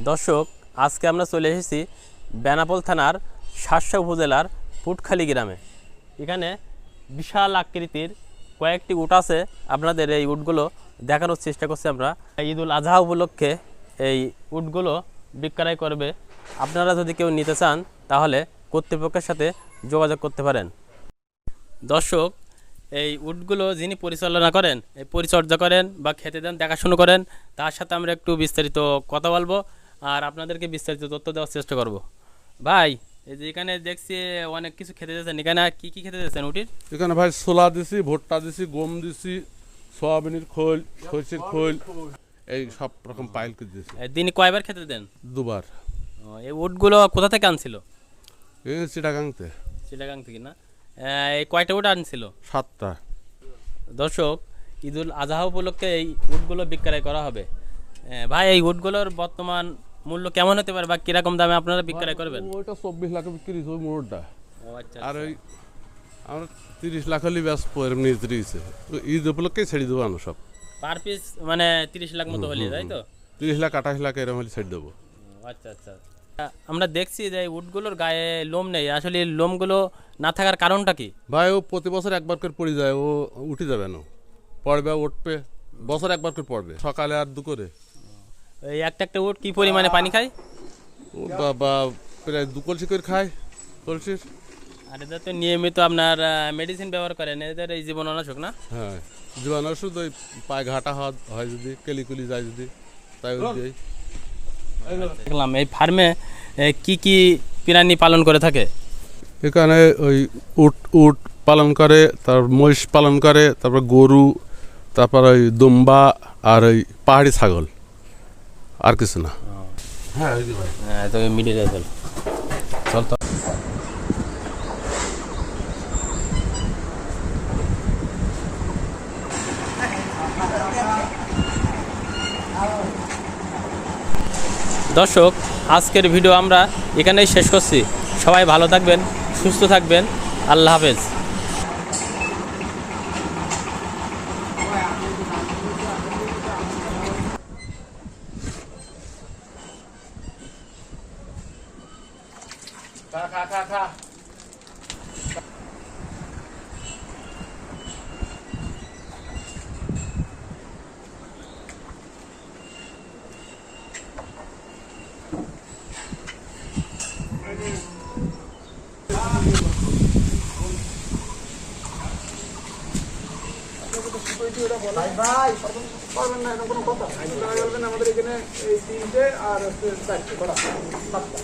দর্শক, আজকে আমরা চলে এসেছি বেনাপোল থানার শার্শা উপজেলার পুটখালি গ্রামে। এখানে বিশাল আকৃতির কয়েকটি উট আছে। আপনাদের এই উটগুলো দেখানোর চেষ্টা করছি আমরা। ঈদুল আজহা উপলক্ষে এই উটগুলো বিক্রয় করবে। আপনারা যদি কেউ নিতে চান তাহলে কর্তৃপক্ষের সাথে যোগাযোগ করতে পারেন। দর্শক, এই উটগুলো যিনি পরিচালনা করেন, এই পরিচর্যা করেন বা খেতে দেন, দেখাশুনো করেন, তার সাথে আমরা একটু বিস্তারিত কথা বলবো আর আপনাদেরকে বিস্তারিত তথ্য দেওয়ার চেষ্টা করব। ভাই, এই যে এখানে দেখছি অনেক কিছু খেতে দিয়েছেন, এখানে কি কি খেতে দিয়েছেন উটির? এখানে ভাই ছোলা দিছি, ভুট্টা দিছি, গম দিছি, সয়াবিনের খোল, সরষের খোল, এই সব রকম পাইল করে দিছি। দিনে কয়বার খেতে দেন? দুবার। এই উটগুলো কোথা থেকে আনছিল? এই চিটাগাংতে। চিটাগাং থেকে না? এই কয়টা উট আনছিল? 7টা। দর্শক, ঈদুল আজহা উপলক্ষে এই উটগুলো বিক্রয় করা হবে। ভাই, এই উটগুলোর বর্তমান মূল্য কেমন হতে পারে বা কিরকম দামে আপনারা বিক্রয় করবেন? ওইটা 24 লাখে বিক্রি হয়েছে ওই মোড়টা। ও আচ্ছা। আর ওই আমরা 30 লাখ হলে ব্যাস এমনি দিয়েছে। ঈদ উপলক্ষে ছেড়ে দেবো আমরা সব। পার পিস মানে 30 লাখ মতো হলে, তাই তো? 30 লাখ 28 লাখ এরকম হলে ছেড়ে দেবো। আচ্ছা আচ্ছা। আমরা দেখছি যে এই উটগুলোর গায়ে লোম নেই, আসলে এই লোমগুলো না থাকার কারণটা কি? ভাই ও প্রতি বছর একবার করে পড়ে যায়, ও উঠে যাবে না, পড়বে উঠবে, বছর একবার করে পড়বে, সকালে আর দুপুরে। এই একটা একটা উট কি পরিমাণে পানি খায়? ও বাবা, প্রায় 2 কলসি করে খায়, কলসির। আর এদের তো নিয়মিত আপনার মেডিসিন ব্যবহার করেন, এদের এই জীবন অনাশক না? হ্যাঁ, জীবাণু ওষুধ, ওই পায়ে ঘাটা হয় যদি, কেলিকুলি যায় যদি, তাই ওই দিই। দেখলাম এই ফার্মে কি কি প্রাণী পালন করে থাকে? এখানে ওই উট পালন করে, তারপর মহিষ পালন করে, তারপর গরু, তারপর ওই দুম্বা আর ওই পাহাড়ি ছাগল, আর কিছু না। হ্যাঁ, তো মিডিয়ে চল চল তো। দর্শক, আজকের ভিডিও আমরা এখানেই শেষ করছি। সবাই ভালো থাকবেন, সুস্থ থাকবেন। আল্লাহ হাফেজ। ভাই পারবেন না, এরকম কোনো কথা আমাদের এখানে এই 3টে আর 4টে